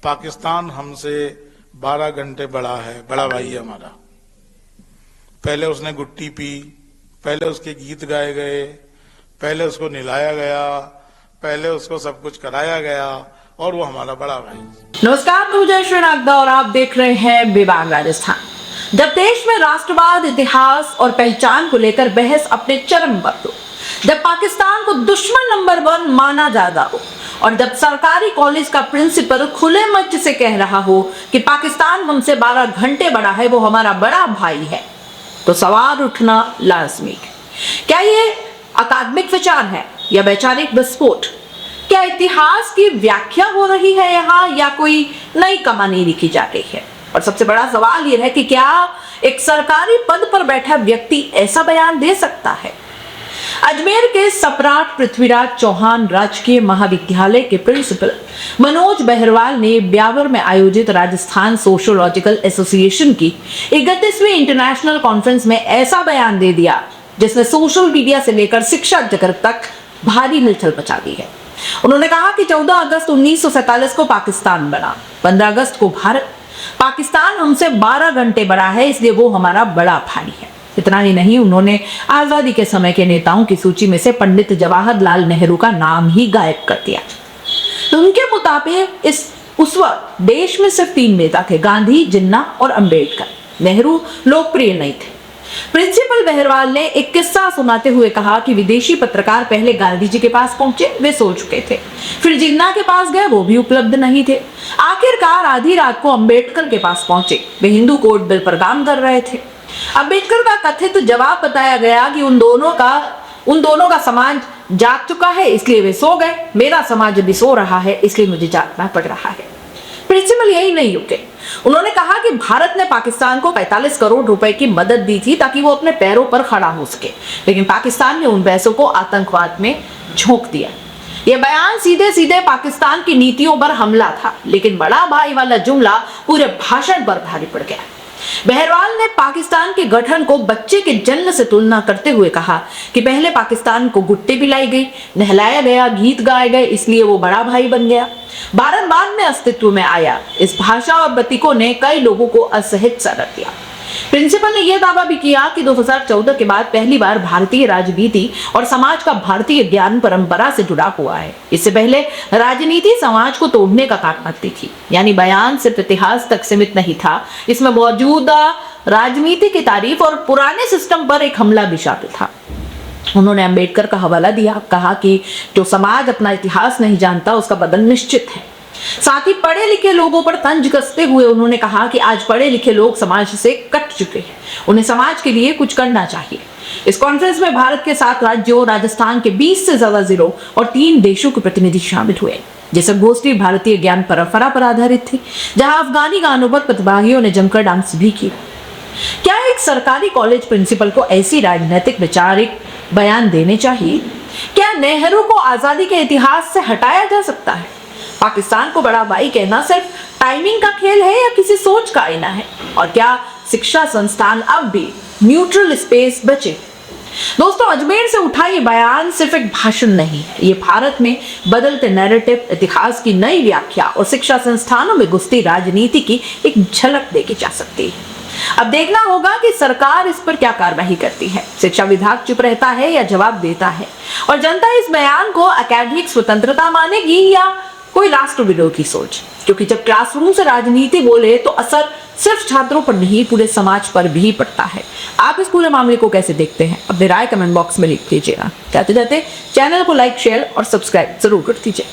पाकिस्तान हमसे 12 घंटे बड़ा है, बड़ा भाई है हमारा। पहले उसने गुट्टी पी, पहले उसके गीत गाए गए, पहले उसको निलाया गया, पहले उसको सब कुछ कराया गया, और वो हमारा बड़ा भाई। नमस्कार, मैं विजय श्रीनागदा और आप देख रहे हैं विभाग राजस्थान। जब देश में राष्ट्रवाद, इतिहास और पहचान को लेकर बहस अपने चरम पर हो, जब पाकिस्तान को दुश्मन नंबर 1 माना जाता हो और जब सरकारी कॉलेज का प्रिंसिपल खुले मंच से कह रहा हो कि पाकिस्तान हमसे 12 घंटे बड़ा है, वो हमारा बड़ा भाई है, तो सवाल उठना लाजमी है। क्या ये अकादमिक विचार है या वैचारिक विस्फोट? क्या इतिहास की व्याख्या हो रही है यहाँ या कोई नई कहानी लिखी जा रही है? और सबसे बड़ा सवाल यह है कि क्या एक सरकारी पद पर बैठा व्यक्ति ऐसा बयान दे सकता है? अजमेर के सम्राट पृथ्वीराज चौहान राजकीय महाविद्यालय के प्रिंसिपल मनोज बहरवाल ने ब्यावर में आयोजित राजस्थान सोशियोलॉजिकल एसोसिएशन की 31वीं इंटरनेशनल कॉन्फ्रेंस में ऐसा बयान दे दिया जिसने सोशल मीडिया से लेकर शिक्षा जगत तक भारी हलचल मचा दी है। उन्होंने कहा कि 14 अगस्त 1947 को पाकिस्तान बना, 15 अगस्त को भारत। पाकिस्तान हमसे 12 घंटे बड़ा है, इसलिए वो हमारा बड़ा भाई है। इतना ही नहीं, उन्होंने आजादी के समय के नेताओं की सूची में से पंडित जवाहरलाल नेहरू का नाम ही गायब कर दिया। तो उनके मुताबिक उस वक्त देश में सिर्फ 3 नेता थे, गांधी, जिन्ना और अंबेडकर। नेहरू लोकप्रिय नहीं थे। प्रिंसिपल बहरवाल ने एक किस्सा सुनाते हुए कहा कि विदेशी पत्रकार पहले गांधी जी के पास पहुंचे, वे सो चुके थे। फिर जिन्ना के पास गए, वो भी उपलब्ध नहीं थे। आखिरकार आधी रात को अंबेडकर के पास पहुंचे, वे हिंदू कोड बिल पर काम कर रहे थे। अंबेडकर का कथित जवाब बताया गया कि उन दोनों का समाज जाग चुका है, इसलिए वे सो गए। मेरा समाज अभी सो रहा है, इसलिए मुझे जागना पड़ रहा है। प्रिंसिपल यही नहीं रुके, उन्होंने कहा कि भारत ने पाकिस्तान को 45 करोड़ रुपए की मदद दी थी ताकि वो अपने पैरों पर खड़ा हो सके, लेकिन पाकिस्तान ने उन पैसों को आतंकवाद में झोंक दिया। यह बयान सीधे सीधे पाकिस्तान की नीतियों पर हमला था, लेकिन बड़ा भाई वाला जुमला पूरे भाषण पर भारी पड़ गया। बहरवाल ने पाकिस्तान के गठन को बच्चे के जन्म से तुलना करते हुए कहा कि पहले पाकिस्तान को गुट्टी पिलाई गई, नहलाया गया, गीत गाए गए, इसलिए वो बड़ा भाई बन गया। भारत बाद में अस्तित्व में आया। इस भाषा और प्रतीकों ने कई लोगों को असहज सा रख दिया। प्रिंसिपल ने यह दावा भी किया कि 2014 के बाद पहली बार भारतीय राजनीति और समाज का भारतीय ज्ञान परंपरा से जुड़ा हुआ है। इससे पहले राजनीति समाज को तोड़ने का काम करती थी, यानी बयान सिर्फ इतिहास तक सीमित नहीं था, इसमें मौजूदा राजनीति की तारीफ और पुराने सिस्टम पर एक हमला भी शामिल था। उन्होंने अंबेडकर का हवाला दिया, कहा कि जो समाज अपना इतिहास नहीं जानता उसका बदल निश्चित है। साथ ही पढ़े लिखे लोगों पर तंज कसते हुए उन्होंने कहा कि आज पढ़े लिखे लोग समाज से कट चुके हैं, उन्हें समाज के लिए कुछ करना चाहिए। इस कॉन्फ्रेंस में भारत के 7 राज्यों, राजस्थान के 20 से ज्यादा जिलों और 3 देशों के प्रतिनिधि शामिल हुए। ये सब गोष्ठी भारतीय ज्ञान परंपरा पर आधारित थी, जहां अफगानी गानों पर प्रतिभागियों ने जमकर डांस भी किया। क्या एक सरकारी कॉलेज प्रिंसिपल को ऐसी राजनीतिक वैचारिक बयान देने चाहिए? क्या नेहरू को आजादी के इतिहास से हटाया जा सकता है? पाकिस्तान को बड़ा भाई कहना सिर्फ टाइमिंग का खेल है या किसी सोच का आईना है? और क्या शिक्षा संस्थान अब भी न्यूट्रल स्पेस बचे? दोस्तों, अजमेर से उठा ये बयान सिर्फ एक भाषण नहीं है, ये भारत में बदलते नैरेटिव, इतिहास की नई व्याख्या और शिक्षा संस्थानों में घुसती राजनीति की एक झलक देखी जा सकती है। अब देखना होगा कि सरकार इस पर क्या कार्रवाई करती है। शिक्षा विभाग चुप रहता है या जवाब देता है, और जनता इस बयान को एकेडमिक स्वतंत्रता मानेगी या कोई राष्ट्र विरोधी सोच? क्योंकि जब क्लासरूम से राजनीति बोले तो असर सिर्फ छात्रों पर नहीं, पूरे समाज पर भी पड़ता है। आप इस पूरे मामले को कैसे देखते हैं? अपनी राय कमेंट बॉक्स में लिख दीजिएगा। जाते जाते चैनल को लाइक, शेयर और सब्सक्राइब जरूर कर दीजिए।